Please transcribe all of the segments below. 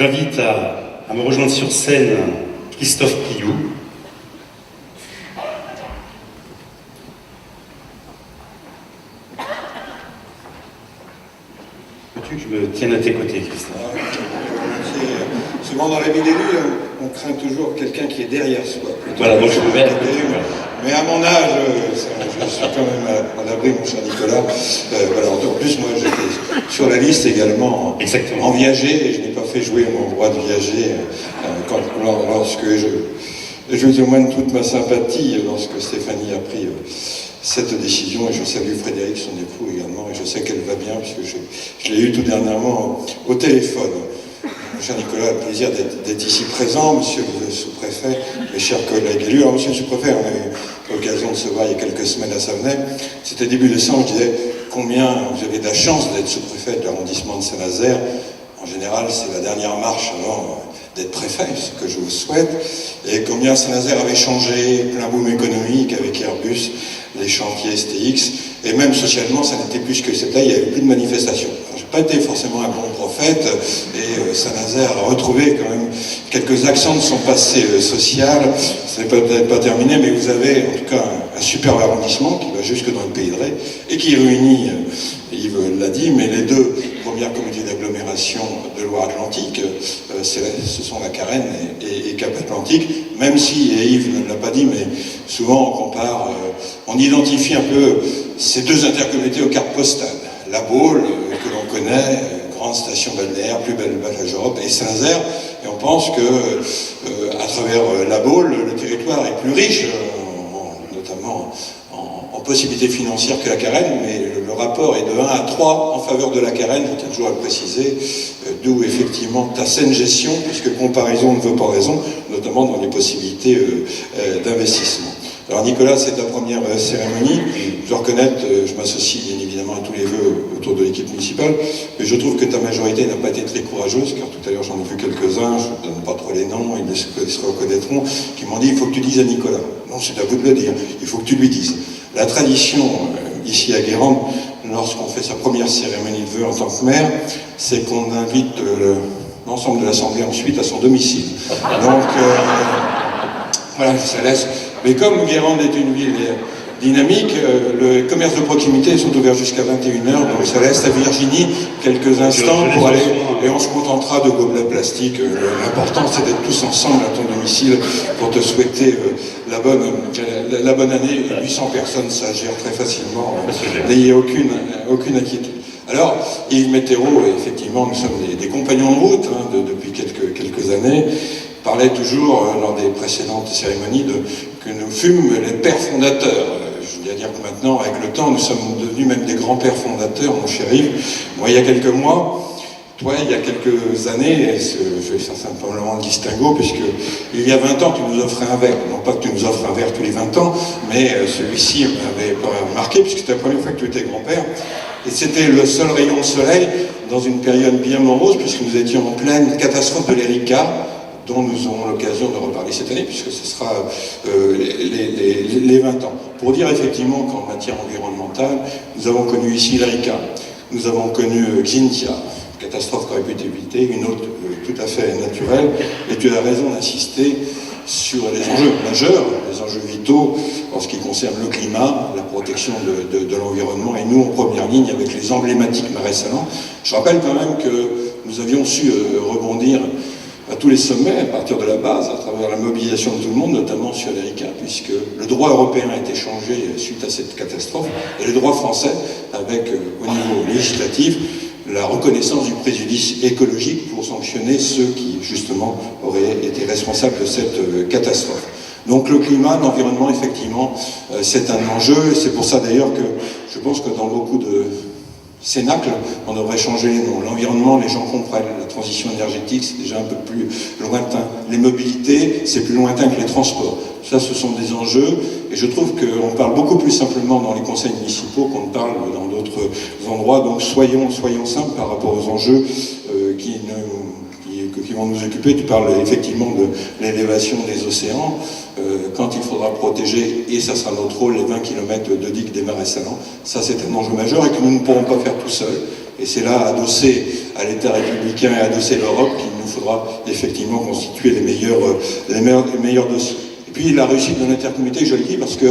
J'invite à me rejoindre sur scène Christophe Priou. Veux-tu que je me tienne à tes côtés, Christophe? Souvent dans la vie d'élu, on craint toujours quelqu'un qui est derrière soi. Voilà, donc je me mets à côté. Mais à mon âge, je suis quand même à l'abri, mon cher Nicolas. Voilà, en plus, moi, j'étais sur la liste également en viager, et je n'ai pas fait jouer mon droit de viager lorsque je témoigne toute ma sympathie lorsque Stéphanie a pris cette décision, et je salue Frédéric, son époux également, et je sais qu'elle va bien, puisque je l'ai eu tout dernièrement au téléphone. Mon cher Nicolas, le plaisir d'être ici présent, monsieur le sous-préfet, mes chers collègues élus. Alors, monsieur le sous-préfet, on a eu l'occasion de se voir il y a quelques semaines à Savenay. C'était début décembre, je disais combien vous avez de la chance d'être sous-préfet de l'arrondissement de Saint-Nazaire. En général, c'est la dernière marche avant d'être préfet, ce que je vous souhaite. Et combien Saint-Nazaire avait changé, plein boom économique avec Airbus, les chantiers STX, et même socialement, ça n'était plus ce que c'était, il n'y avait plus de manifestations. Je n'ai pas été forcément un bon prophète, et Saint-Nazaire a retrouvé quand même quelques accents de son passé social. Ce n'est peut-être pas terminé, mais vous avez en tout cas un superbe arrondissement qui va jusque dans le Pays de Ré, et qui réunit, Yves l'a dit, mais les deux premières communautés d'agglomération de Loire-Atlantique, ce sont la Carène et Cap-Atlantique, même si, et Yves ne l'a pas dit, mais souvent on compare, on identifie un peu ces deux intercommunautés aux cartes postales. La Baule, que l'on connaît, grande station balnéaire, plus belle plage d'Europe, et Saint-Nazaire, et on pense que à travers la Baule, le territoire est plus riche, notamment en possibilités financières que la Carène, mais le rapport est de 1 à 3 en faveur de la Carène, je tiens toujours à le préciser, d'où effectivement ta saine gestion, puisque comparaison ne veut pas raison, notamment dans les possibilités d'investissement. Alors Nicolas, c'est ta première cérémonie. Je dois reconnaître, je m'associe bien évidemment à tous les vœux autour de l'équipe municipale, mais je trouve que ta majorité n'a pas été très courageuse, car tout à l'heure j'en ai vu quelques-uns, je ne donne pas trop les noms, ils se reconnaîtront, qui m'ont dit il faut que tu dises à Nicolas. Non, c'est à vous de le dire, il faut que tu lui dises. La tradition ici à Guérande, lorsqu'on fait sa première cérémonie de vœux en tant que maire, c'est qu'on invite l'ensemble de l'Assemblée ensuite à son domicile. Donc voilà, ça laisse. Mais comme Guérande est une ville dynamique, le commerce de proximité sont ouverts jusqu'à 21h, donc ça laisse à Virginie quelques instants pour aller, et on se contentera de gobelets plastiques. L'important c'est d'être tous ensemble à ton domicile pour te souhaiter la bonne année. 800 personnes, ça gère très facilement, n'ayez aucune inquiétude. Alors, Yves Météro, effectivement, nous sommes des compagnons de route depuis quelques années, parlait toujours lors des précédentes cérémonies que nous fûmes les pères fondateurs. Je dois dire que maintenant, avec le temps, nous sommes devenus même des grands-pères fondateurs, mon cher Yves. Moi, il y a quelques mois, toi, il y a quelques années, je vais faire simplement le distinguo, puisque il y a 20 ans, tu nous offrais un verre. Non pas que tu nous offres un verre tous les 20 ans, mais celui-ci m'avait marqué, puisque c'était la première fois que tu étais grand-père. Et c'était le seul rayon de soleil dans une période bien morose, puisque nous étions en pleine catastrophe de l'Erika, dont nous aurons l'occasion de reparler cette année, puisque ce sera les 20 ans. Pour dire effectivement qu'en matière environnementale, nous avons connu ici l'Erika, nous avons connu Xynthia, catastrophe qui aurait pu être évitée, une autre tout à fait naturelle, et tu as raison d'insister sur les enjeux majeurs, les enjeux vitaux en ce qui concerne le climat, la protection de l'environnement, et nous en première ligne avec les emblématiques marais salants. Je rappelle quand même que nous avions su rebondir à tous les sommets, à partir de la base, à travers la mobilisation de tout le monde, notamment sur l'Erika, puisque le droit européen a été changé suite à cette catastrophe, et le droit français, avec au niveau législatif, la reconnaissance du préjudice écologique pour sanctionner ceux qui, justement, auraient été responsables de cette catastrophe. Donc le climat, l'environnement, effectivement, c'est un enjeu, et c'est pour ça d'ailleurs que je pense que dans beaucoup de cénacles, on devrait changer les noms. L'environnement, les gens comprennent. La transition énergétique, c'est déjà un peu plus lointain. Les mobilités, c'est plus lointain que les transports. Ça, ce sont des enjeux, et je trouve qu'on parle beaucoup plus simplement dans les conseils municipaux qu'on ne parle dans d'autres endroits. Donc soyons simples par rapport aux enjeux qui vont nous occuper. Tu parles effectivement de l'élévation des océans. Quand il faudra protéger, et ça sera notre rôle, les 20 km de digues des marais salants, ça c'est un enjeu majeur et que nous ne pourrons pas faire tout seuls. Et c'est là, adossé à l'État républicain et adossé à l'Europe, qu'il nous faudra effectivement constituer les meilleurs dossiers. Et puis la réussite de l'intercommunalité, je le dis parce que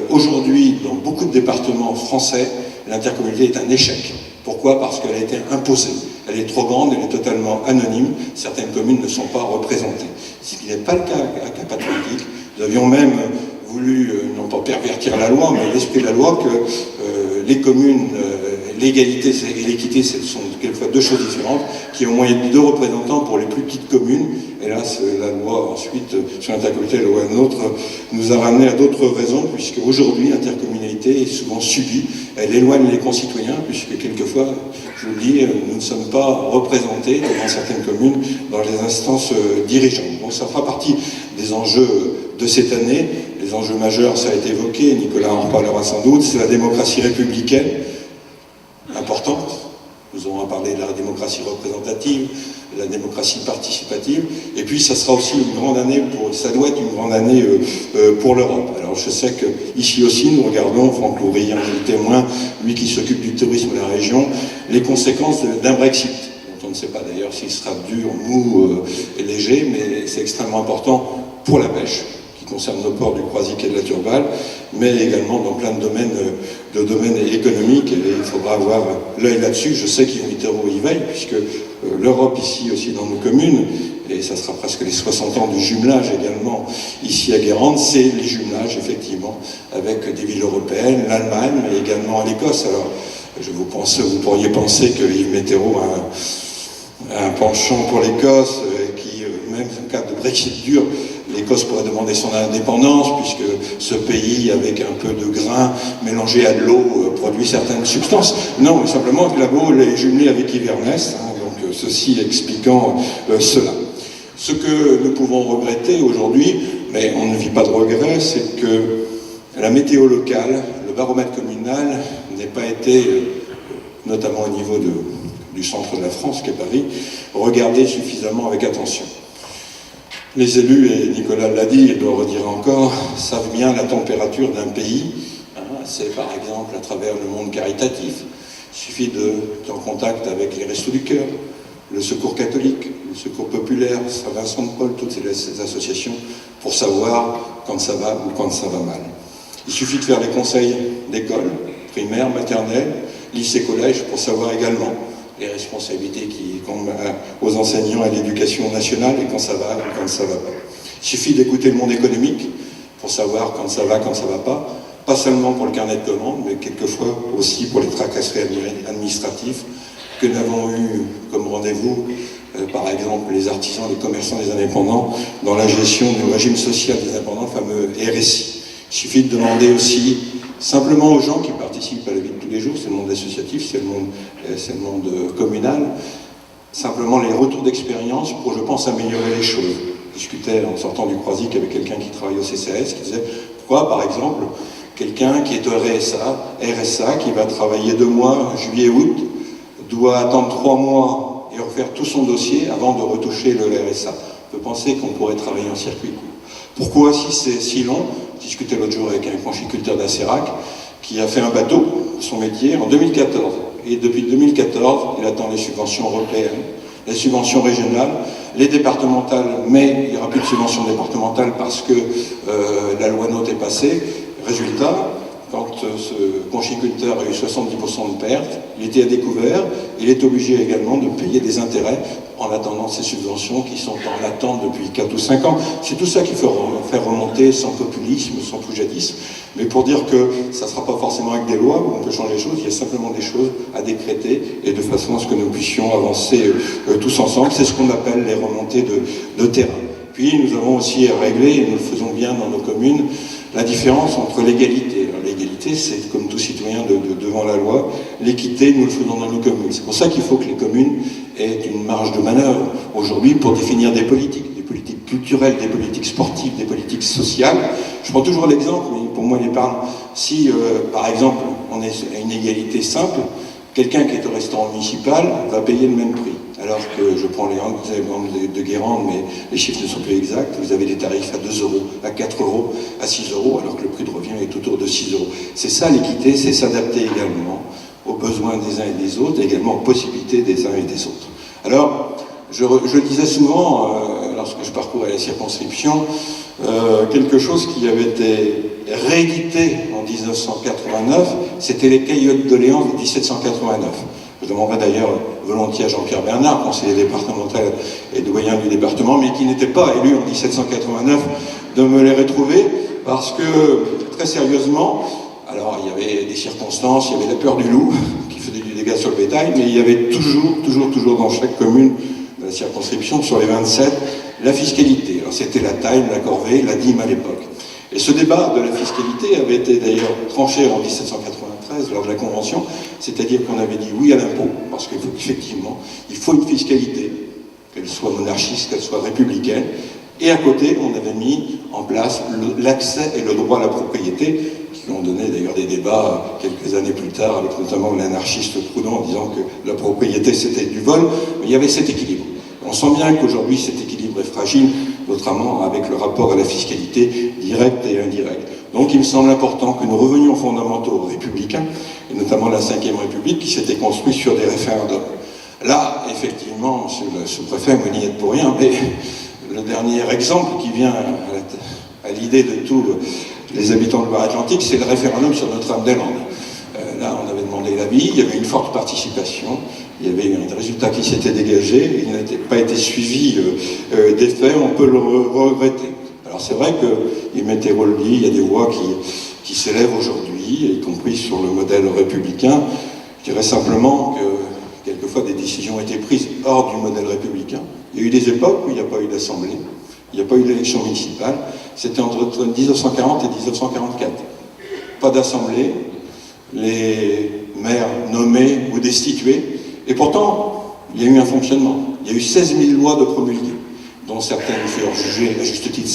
aujourd'hui, dans beaucoup de départements français, l'intercommunalité est un échec. Pourquoi? Parce qu'elle a été imposée. Elle est trop grande, elle est totalement anonyme. Certaines communes ne sont pas représentées. Ce qui n'est pas le cas à Cap-Atlantique. Nous avions même voulu, non pas pervertir la loi, mais l'esprit de la loi, que les communes, l'égalité et l'équité, ce sont quelquefois deux choses différentes, qui ont moyen de 2 représentants pour les plus petites communes. Hélas, la loi ensuite, sur l'intercommunalité, la loi NOTRe, nous a ramené à d'autres raisons, puisque aujourd'hui, l'intercommunalité est souvent subie. Elle éloigne les concitoyens, puisque quelquefois, je vous le dis, nous ne sommes pas représentés dans certaines communes, dans les instances dirigeantes. Donc ça fera partie des enjeux de cette année. Les enjeux majeurs, ça a été évoqué, Nicolas en reparlera sans doute, c'est la démocratie républicaine, importante. Nous aurons à parler de la démocratie représentative, de la démocratie participative, et puis ça sera aussi une grande année, ça doit être une grande année pour l'Europe. Alors je sais qu'ici aussi, nous regardons, Franck Loury en est le témoin, lui qui s'occupe du tourisme de la région, les conséquences d'un Brexit. On ne sait pas d'ailleurs s'il sera dur, mou et léger, mais c'est extrêmement important pour la pêche, qui concerne nos ports du Croisic et de la Turballe, mais également dans plein de domaines économiques, et il faudra avoir l'œil là-dessus. Je sais qu'Yves Mitterrand y veille, puisque l'Europe ici aussi dans nos communes, et ça sera presque les 60 ans du jumelage également ici à Guérande, c'est les jumelages effectivement avec des villes européennes, l'Allemagne, mais également l'Écosse. Alors vous pourriez penser que Yves Mitterrand a un penchant pour l'Écosse, qui, même en cas de Brexit dur, l'Écosse pourrait demander son indépendance, puisque ce pays, avec un peu de grain mélangé à de l'eau, produit certaines substances. Non, mais simplement que la Baule est jumelée avec Inverness, donc ceci expliquant cela. Ce que nous pouvons regretter aujourd'hui, mais on ne vit pas de regret, c'est que la météo locale, le baromètre communal, n'ait pas été, notamment au niveau du centre de la France, qui est Paris, regardé suffisamment avec attention. Les élus, et Nicolas l'a dit, et le redira encore, savent bien la température d'un pays. C'est par exemple à travers le monde caritatif. Il suffit d'être en contact avec les Restos du Cœur, le Secours catholique, le Secours populaire, Saint-Vincent-de-Paul, toutes ces associations, pour savoir quand ça va ou quand ça va mal. Il suffit de faire les conseils d'école, primaire, maternelle, lycée, collège, pour savoir également les responsabilités qui incombent aux enseignants et à l'éducation nationale, et quand ça va ou quand ça va pas. Il suffit d'écouter le monde économique pour savoir quand ça va pas, pas seulement pour le carnet de commandes, mais quelquefois aussi pour les tracasseries administratives que nous avons eu comme rendez-vous, par exemple les artisans, les commerçants, les indépendants, dans la gestion du régime social des indépendants, le fameux RSI. Il suffit de demander aussi simplement aux gens qui participent à la vie de tous les jours, c'est le monde associatif, c'est le monde communal, simplement les retours d'expérience pour, je pense, améliorer les choses. Je discutais en sortant du Croisic avec quelqu'un qui travaille au CCAS, qui disait pourquoi, par exemple, quelqu'un qui est au RSA, qui va travailler 2 mois, juillet-août, doit attendre 3 mois et refaire tout son dossier avant de retoucher le RSA. On peut penser qu'on pourrait travailler en circuit court. Pourquoi, si c'est si long? Je discutais l'autre jour avec un conchiculteur d'Acérac qui a fait un bateau, son métier, en 2014. Et depuis 2014, il attend les subventions européennes, les subventions régionales, les départementales, mais il n'y aura plus de subventions départementales parce que la loi NOTRe est passée. Résultat, quand ce conchiculteur a eu 70% de pertes, il était à découvert, il est obligé également de payer des intérêts en attendant ces subventions qui sont en attente depuis 4 ou 5 ans. C'est tout ça qu'il faut faire remonter sans populisme, sans poujadisme, mais pour dire que ça ne sera pas forcément avec des lois où on peut changer les choses, il y a simplement des choses à décréter et de façon à ce que nous puissions avancer tous ensemble. C'est ce qu'on appelle les remontées de terrain. Puis nous avons aussi à régler, et nous le faisons bien dans nos communes, la différence entre l'égalité. L'égalité, c'est comme tout citoyen devant la loi. L'équité, nous le faisons dans nos communes. C'est pour ça qu'il faut que les communes aient une marge de manœuvre aujourd'hui pour définir des politiques culturelles, des politiques sportives, des politiques sociales. Je prends toujours l'exemple, mais pour moi il est parlant. Si, par exemple, on est à une égalité simple, quelqu'un qui est au restaurant municipal va payer le même prix. Alors que, je prends l'exemple de Guérande, mais les chiffres ne sont plus exacts, vous avez des tarifs à 2 €, à 4 €, à 6 €, alors que le prix de revient est autour de 6 €. C'est ça l'équité, c'est s'adapter également aux besoins des uns et des autres, et également aux possibilités des uns et des autres. Alors, je disais souvent, lorsque je parcourais la circonscription, quelque chose qui avait été réédité en 1989, c'était les cahiers de doléances de 1789. Je demanderai d'ailleurs volontiers à Jean-Pierre Bernard, conseiller départemental et doyen du département, mais qui n'était pas élu en 1789, de me les retrouver, parce que, très sérieusement, alors il y avait des circonstances, il y avait la peur du loup, qui faisait du dégât sur le bétail, mais il y avait toujours dans chaque commune de la circonscription, sur les 27, la fiscalité. Alors c'était la taille, la corvée, la dîme à l'époque. Et ce débat de la fiscalité avait été d'ailleurs tranché en 1793 lors de la Convention, c'est-à-dire qu'on avait dit oui à l'impôt, parce qu'effectivement, il faut une fiscalité, qu'elle soit monarchiste, qu'elle soit républicaine, et à côté, on avait mis en place l'accès et le droit à la propriété, qui ont donné d'ailleurs des débats quelques années plus tard, avec notamment l'anarchiste Proudhon, en disant que la propriété c'était du vol, mais il y avait cet équilibre. On sent bien qu'aujourd'hui cet équilibre est fragile, notamment avec le rapport à la fiscalité directe et indirecte. Donc il me semble important que nous revenions aux fondamentaux républicains, et notamment la Ve République qui s'était construite sur des référendums. Là, effectivement, monsieur le sous-préfet me n'y êtes pour rien, mais le dernier exemple qui vient à l'idée de tous les habitants de Loire-Atlantique, c'est le référendum sur Notre-Dame-des-Landes. Là, on avait demandé l'avis, il y avait une forte participation, il y avait un résultat qui s'était dégagé, il n'a pas été suivi des faits, on peut le regretter. Alors c'est vrai qu'il m'était relevé, il y a des voix qui s'élèvent aujourd'hui, y compris sur le modèle républicain. Je dirais simplement que quelquefois des décisions ont été prises hors du modèle républicain. Il y a eu des époques où il n'y a pas eu d'assemblée, il n'y a pas eu d'élection municipale, c'était entre 1940 et 1944. Pas d'assemblée, les maires nommés ou destitués, et pourtant, il y a eu un fonctionnement. Il y a eu 16 000 lois de promulguées, dont certaines furent jugées à juste titre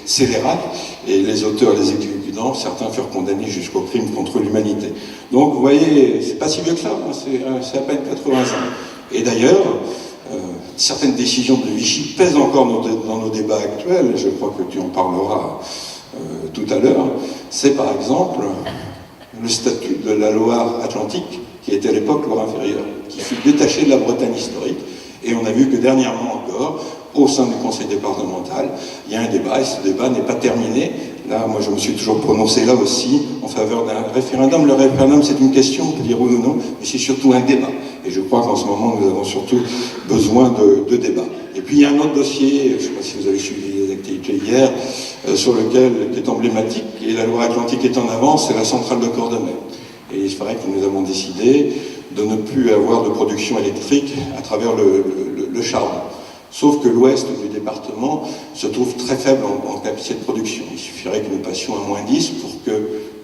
scélérates, et les auteurs, les exécutants, certains furent condamnés jusqu'au crime contre l'humanité. Donc, vous voyez, c'est pas si vieux que ça, c'est à peine 80 ans. Et d'ailleurs, certaines décisions de Vichy pèsent encore dans nos débats actuels, je crois que tu en parleras tout à l'heure. C'est par exemple le statut de la Loire-Atlantique, qui était à l'époque Loire-Inférieure, qui fut détaché de la Bretagne historique. Et on a vu que dernièrement encore, au sein du conseil départemental, il y a un débat, et ce débat n'est pas terminé. Là, moi, je me suis toujours prononcé là aussi en faveur d'un référendum. Le référendum, c'est une question, on peut dire oui ou non, mais c'est surtout un débat. Et je crois qu'en ce moment, nous avons surtout besoin de débat. Et puis, il y a un autre dossier, je ne sais pas si vous avez suivi les activités hier, sur lequel, qui est emblématique, et la Loire-Atlantique est en avance, c'est la centrale de Cordemais. Et il paraît que nous avons décidé de ne plus avoir de production électrique à travers le charbon. Sauf que l'ouest du département se trouve très faible en capacité de production. Il suffirait que nous passions à -10 pour que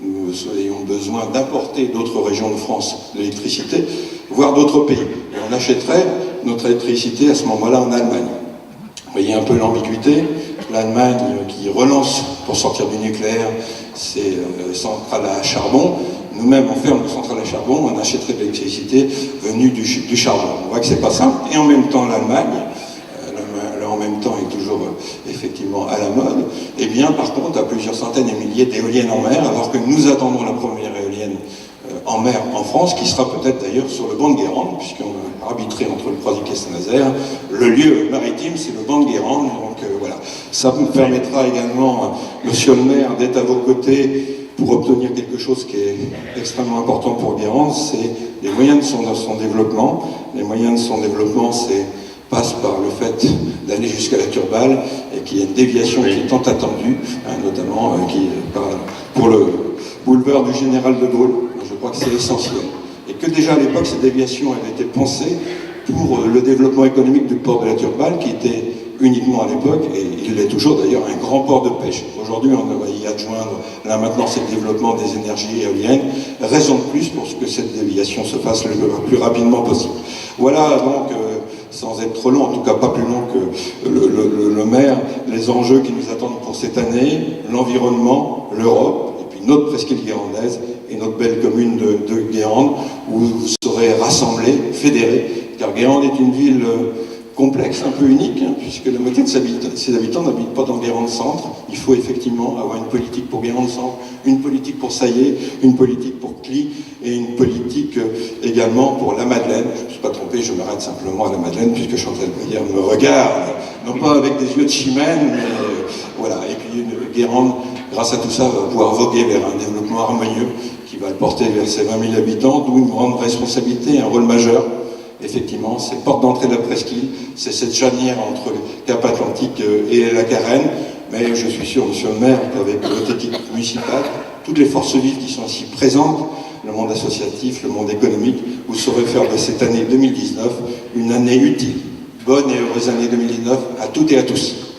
nous ayons besoin d'importer d'autres régions de France de l'électricité, voire d'autres pays. Et on achèterait notre électricité à ce moment-là en Allemagne. Vous voyez un peu l'ambiguïté. L'Allemagne qui relance pour sortir du nucléaire ses centrales à charbon. Nous-mêmes, on ferme nos centrales à charbon, on achèterait de l'électricité venue du charbon. On voit que c'est pas simple. Et en même temps, l'Allemagne, en même temps est toujours effectivement à la mode, et bien par contre à plusieurs centaines et milliers d'éoliennes en mer, alors que nous attendons la première éolienne en mer en France, qui sera peut-être d'ailleurs sur le banc de Guérande, puisqu'on a arbitré entre le Croisic et Saint-Nazaire. Le lieu maritime, c'est le banc de Guérande, donc voilà. Ça vous permettra également, monsieur le maire, d'être à vos côtés pour obtenir quelque chose qui est extrêmement important pour Guérande, c'est les moyens de son développement. Les moyens de son développement, passe par le fait d'aller jusqu'à la Turballe et qu'il y a une déviation qui est tant attendue, notamment pour le boulevard du Général de Gaulle. Je crois que c'est essentiel. Et que déjà à l'époque, cette déviation avait été pensée pour le développement économique du port de la Turballe, qui était uniquement à l'époque, et il l'est toujours d'ailleurs, un grand port de pêche. Aujourd'hui, on va y adjoindre, là maintenant, c'est le développement des énergies éoliennes. Raison de plus pour que cette déviation se fasse le plus rapidement possible. Voilà donc, sans être trop long, en tout cas pas plus long que le maire, les enjeux qui nous attendent pour cette année, l'environnement, l'Europe, et puis notre presqu'île guérandaise et notre belle commune de Guérande, où vous serez rassemblés, fédérés, car Guérande est une ville complexe, un peu unique, puisque la moitié de ses habitants n'habitent pas dans Guérande Centre. Il faut effectivement avoir une politique pour Guérande Centre, une politique pour Saillé, une politique pour Cly et une politique également pour la Madeleine. Je ne me suis pas trompé, je m'arrête simplement à la Madeleine, puisque Chantal Brière me regarde, non pas avec des yeux de chimène, mais voilà. Et puis Guérande, grâce à tout ça, va pouvoir voguer vers un développement harmonieux qui va le porter vers ses 20 000 habitants, d'où une grande responsabilité, un rôle majeur. Effectivement, c'est porte d'entrée de la presqu'île, c'est cette charnière entre le Cap Atlantique et la Carène, mais je suis sûr, monsieur le maire, qu'avec votre équipe municipale, toutes les forces vives qui sont ici présentes, le monde associatif, le monde économique, vous saurez faire de cette année 2019 une année utile. Bonne et heureuse année 2019 à toutes et à tous.